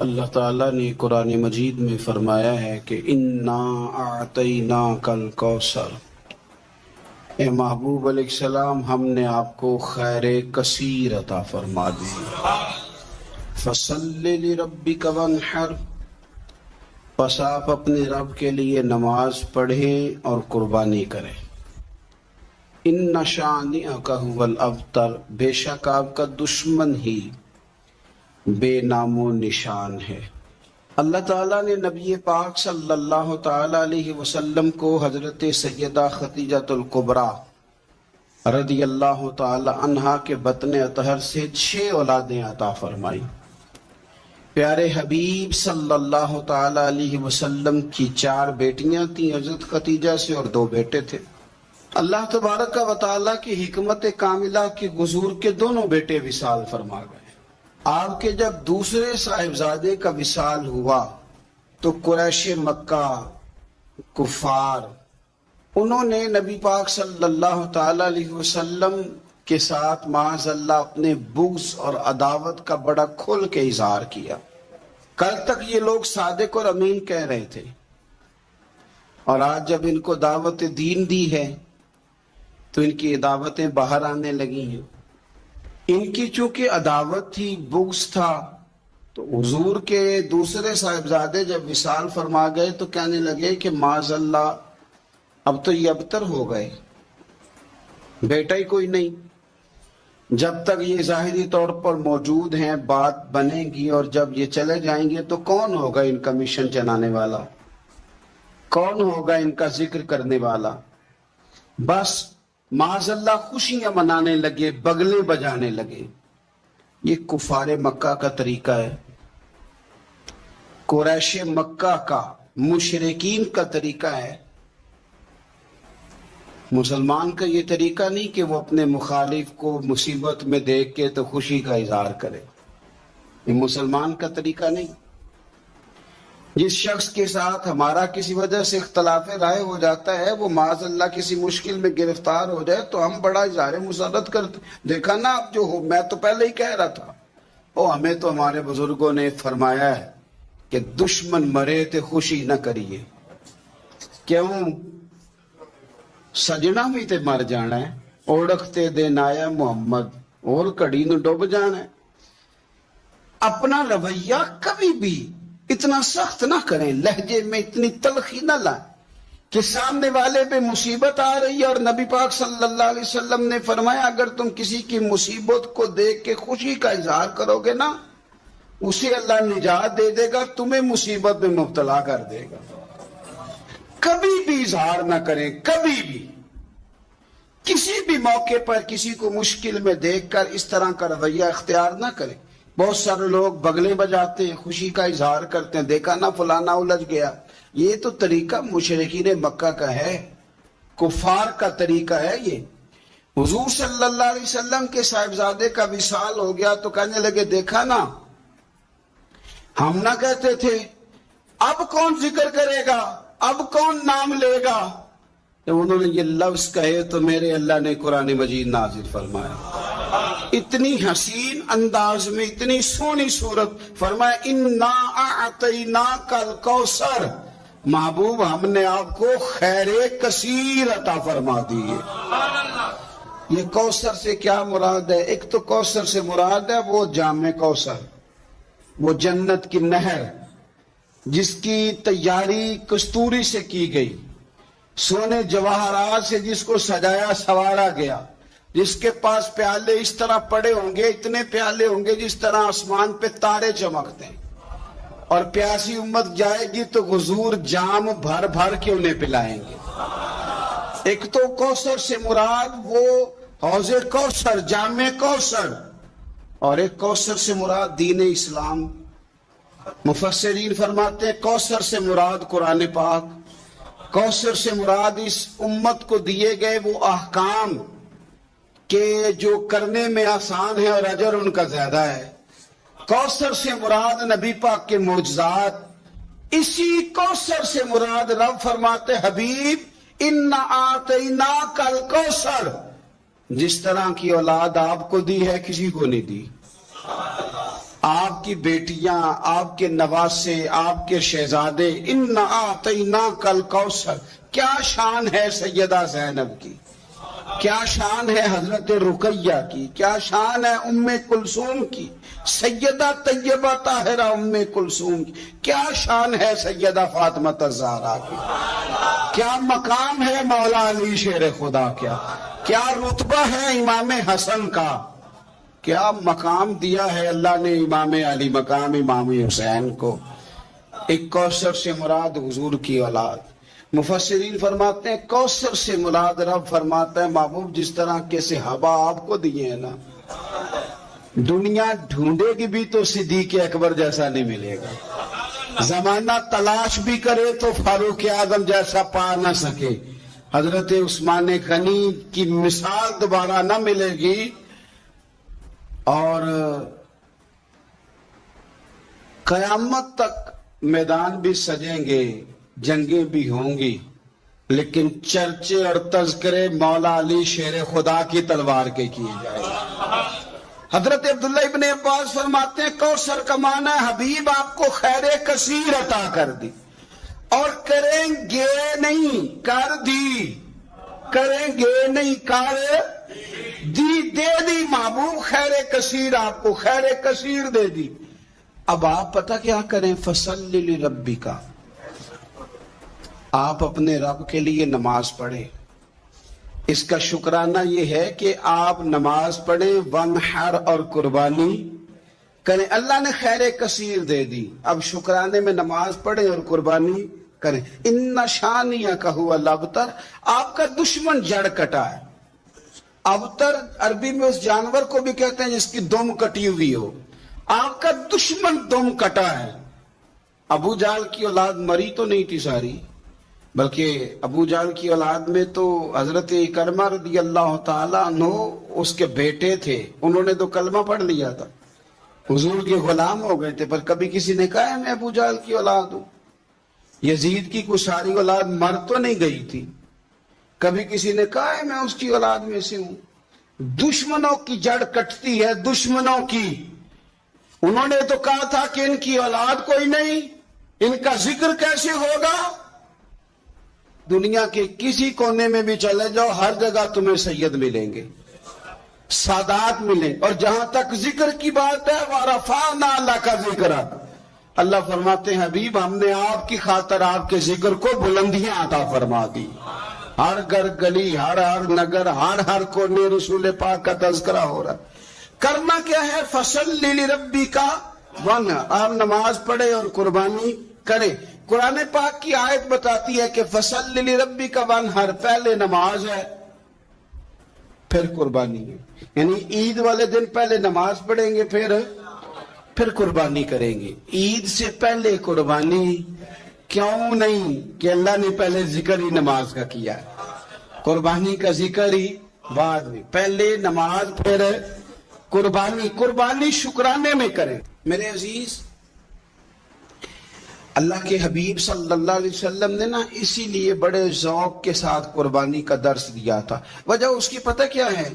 اللہ تعالیٰ نے قرآن مجید میں فرمایا ہے کہ انا اعطیناک الکوثر، اے محبوب علیہ السلام ہم نے آپ کو خیر کثیر عطا فرما دی۔ فصل لربک وانحر، پس آپ اپنے رب کے لیے نماز پڑھیں اور قربانی کریں۔ ان شانئک ھو الابتر، بے شک آپ کا دشمن ہی بے نام و نشان ہے۔ اللہ تعالیٰ نے نبی پاک صلی اللہ تعالی علیہ وسلم کو حضرت سیدہ خدیجۃ الکبریٰ رضی اللہ تعالی عنہا کے بطن اطہر سے 6 اولادیں عطا فرمائی۔ پیارے حبیب صلی اللہ تعالی علیہ وسلم کی 4 بیٹیاں تھیں حضرت خدیجہ سے، اور 2 بیٹے تھے۔ اللہ تبارک و تعالیٰ کی حکمت کاملہ کے حضور کے دونوں بیٹے وصال فرما گئے۔ آپ کے جب دوسرے صاحبزادے کا وصال ہوا تو قریش مکہ کفار انہوں نے نبی پاک صلی اللہ تعالی علیہ وسلم کے ساتھ معاذ اللہ اپنے بغض اور عداوت کا بڑا کھل کے اظہار کیا۔ کل تک یہ لوگ صادق اور امین کہہ رہے تھے، اور آج جب ان کو دعوت دین دی ہے تو ان کی دعوتیں باہر آنے لگی ہیں۔ ان کی چونکہ عداوت تھی، بغض تھا، تو حضور کے دوسرے صاحبزادے جب وصال فرما گئے تو کہنے لگے کہ معاذ اللہ اب تو یہ ابتر ہو گئے، بیٹا ہی کوئی نہیں۔ جب تک یہ ظاہری طور پر موجود ہیں بات بنے گی، اور جب یہ چلے جائیں گے تو کون ہوگا ان کا مشن چلانے والا، کون ہوگا ان کا ذکر کرنے والا۔ بس معاذ اللہ خوشیاں منانے لگے، بغلے بجانے لگے۔ یہ کفار مکہ کا طریقہ ہے، قریش مکہ کا، مشرکین کا طریقہ ہے۔ مسلمان کا یہ طریقہ نہیں کہ وہ اپنے مخالف کو مصیبت میں دیکھ کے تو خوشی کا اظہار کرے، یہ مسلمان کا طریقہ نہیں۔ جس شخص کے ساتھ ہمارا کسی وجہ سے اختلاف رائے ہو جاتا ہے، وہ معاذ اللہ کسی مشکل میں گرفتار ہو جائے تو ہم بڑا اظہار مسرت کرتے، دیکھا نا اب جو ہو، میں تو پہلے ہی کہہ رہا تھا۔ ہمیں تو ہمارے بزرگوں نے فرمایا ہے کہ دشمن مرے تے خوشی نہ کریے، کیوں سجنا بھی تے مر جانا ہے، اوڑکتے دن آیا محمد اور کڑی نو ڈوب جانا ہے۔ اپنا رویہ کبھی بھی اتنا سخت نہ کریں، لہجے میں اتنی تلخی نہ لائیں کہ سامنے والے پہ مصیبت آ رہی ہے، اور نبی پاک صلی اللہ علیہ وسلم نے فرمایا اگر تم کسی کی مصیبت کو دیکھ کے خوشی کا اظہار کرو گے نا، اسے اللہ نجات دے دے گا، تمہیں مصیبت میں مبتلا کر دے گا۔ کبھی بھی اظہار نہ کریں، کبھی بھی کسی بھی موقع پر کسی کو مشکل میں دیکھ کر اس طرح کا رویہ اختیار نہ کریں۔ بہت سارے لوگ بغلے بجاتے ہیں، خوشی کا اظہار کرتے ہیں، دیکھا نا فلانا الجھ گیا۔ یہ تو طریقہ مشرکین مکہ کا ہے، کفار کا طریقہ ہے۔ یہ حضور صلی اللہ علیہ وسلم کے صاحبزادے کا وصال ہو گیا تو کہنے لگے دیکھا نا، ہم نہ کہتے تھے اب کون ذکر کرے گا، اب کون نام لے گا۔ جب انہوں نے یہ لفظ کہے تو میرے اللہ نے قرآن مجید نازل فرمایا، اتنی حسین انداز میں، اتنی سونی صورت، فرمایا انا اعطیناک الکوثر، محبوب ہم نے آپ کو خیر کثیر عطا فرما دی ہے۔ یہ کوثر سے کیا مراد ہے؟ ایک تو کوثر سے مراد ہے وہ جام کوثر، وہ جنت کی نہر جس کی تیاری کستوری سے کی گئی، سونے جواہرات سے جس کو سجایا سوارا گیا، جس کے پاس پیالے اس طرح پڑے ہوں گے، اتنے پیالے ہوں گے جس طرح آسمان پہ تارے چمکتے ہیں، اور پیاسی امت جائے گی تو حضور جام بھر بھر کے انہیں پلائیں گے۔ ایک تو کوثر سے مراد وہ حوض کوثر، جام کوثر، اور ایک کوثر سے مراد دین اسلام۔ مفسرین فرماتے ہیں کوثر سے مراد قرآن پاک، کوثر سے مراد اس امت کو دیے گئے وہ احکام کہ جو کرنے میں آسان ہے اور اجر ان کا زیادہ ہے۔ کوثر سے مراد نبی پاک کے معجزات، اسی کوثر سے مراد رب فرماتے حبیب انا اعطیناک الکوثر، جس طرح کی اولاد آپ کو دی ہے کسی کو نہیں دی۔ آپ کی بیٹیاں، آپ کے نواسے، آپ کے شہزادے، اِنَّا أَعْطَيْنَاكَ الْكَوْثَرَ، کیا شان ہے سیدہ زینب کی، کیا شان ہے حضرت رقیہ کی، کیا شان ہے ام کلثوم کی، سیدہ طیبہ طاہرہ ام کلثوم کی، کیا شان ہے سیدہ فاطمہ الزہرا کی، کیا مقام ہے مولا علی شیر خدا، کیا رتبہ ہے امام حسن کا، کیا مقام دیا ہے اللہ نے امام علی مقام امام حسین کو۔ ایک کوثر سے مراد حضور کی اولاد۔ مفسرین فرماتے ہیں کوثر سے مراد رب فرماتا ہے محبوب جس طرح کے صحابہ آپ کو دیے ہیں نا، دنیا ڈھونڈے گی بھی تو صدیق اکبر جیسا نہیں ملے گا، زمانہ تلاش بھی کرے تو فاروق اعظم جیسا پا نہ سکے، حضرت عثمان غنی کی مثال دوبارہ نہ ملے گی، اور قیامت تک میدان بھی سجیں گے، جنگیں بھی ہوں گی، لیکن چرچے اور تذکرے مولا علی شیر خدا کی تلوار کے کیے جائیں گے۔ حضرت عبداللہ ابن عباس فرماتے ہیں کوثر کا معنی ہے حبیب آپ کو خیر کثیر عطا کر دی، اور کریں گے نہیں کر دی، کریں گے نہیں کر دی، دے دی محبوب خیر کثیر، آپ کو خیر کثیر دے دی۔ اب آپ پتہ کیا کریں، فصلی لربک، آپ اپنے رب کے لیے نماز پڑھیں۔ اس کا شکرانہ یہ ہے کہ آپ نماز پڑھیں، ونحر اور قربانی کریں، اللہ نے خیر کثیر دے دی، اب شکرانے میں نماز پڑھیں اور قربانی کریں۔ ان شانیک ھو الابتر، آپ کا دشمن جڑ کٹا ہے۔ ابتر عربی میں اس جانور کو بھی کہتے ہیں جس کی دم کٹی ہوئی ہو، آپ کا دشمن دم کٹا ہے۔ ابو جہل کی اولاد مری تو نہیں تھی ساری، بلکہ ابو جہل کی اولاد میں تو حضرت اکرمہ رضی اللہ تعالیٰ عنہ اس کے بیٹے تھے، انہوں نے تو کلمہ پڑھ لیا تھا، حضور کے غلام ہو گئے تھے، پر کبھی کسی نے کہا ہے میں ابو جہل کی اولاد ہوں۔ یزید کی کوئی ساری اولاد مر تو نہیں گئی تھی، کبھی کسی نے کہا ہے میں اس کی اولاد میں سے ہوں۔ دشمنوں کی جڑ کٹتی ہے، دشمنوں کی۔ انہوں نے تو کہا تھا کہ ان کی اولاد کوئی نہیں، ان کا ذکر کیسے ہوگا؟ دنیا کے کسی کونے میں بھی چلے جاؤ، ہر جگہ تمہیں سید ملیں گے، سادات ملیں، اور جہاں تک ذکر کی بات ہے وَرَفَعْنَا لَكَ ذِكْرَكَ، اللہ فرماتے ہیں حبیب ہم نے آپ کی خاطر آپ کے ذکر کو بلندیاں عطا فرما دی، ہر گھر گلی، ہر نگر، ہر کونے رسول پاک کا تذکرہ ہو رہا ہے۔ کرنا کیا ہے، فَصَلِّ لِرَبِّكَ وَانْحَرْ، آپ نماز پڑھیں اور قربانی کریں۔ قرآن پاک کی آیت بتاتی ہے کہ فَصَلِّ لِرَبِّكَ وَانْحَرْ، پہلے نماز ہے پھر قربانی ہے، یعنی عید والے دن پہلے نماز پڑھیں گے پھر قربانی کریں گے۔ عید سے پہلے قربانی کیوں نہیں کہ اللہ نے پہلے ذکر ہی نماز کا کیا ہے، قربانی کا ذکر ہی بعد میں، پہلے نماز پھر قربانی۔ قربانی شکرانے میں کریں۔ میرے عزیز، اللہ کے حبیب صلی اللہ علیہ وسلم نے نا اسی لیے بڑے ذوق کے ساتھ قربانی کا درس دیا تھا۔ وجہ اس کی پتہ کیا ہے؟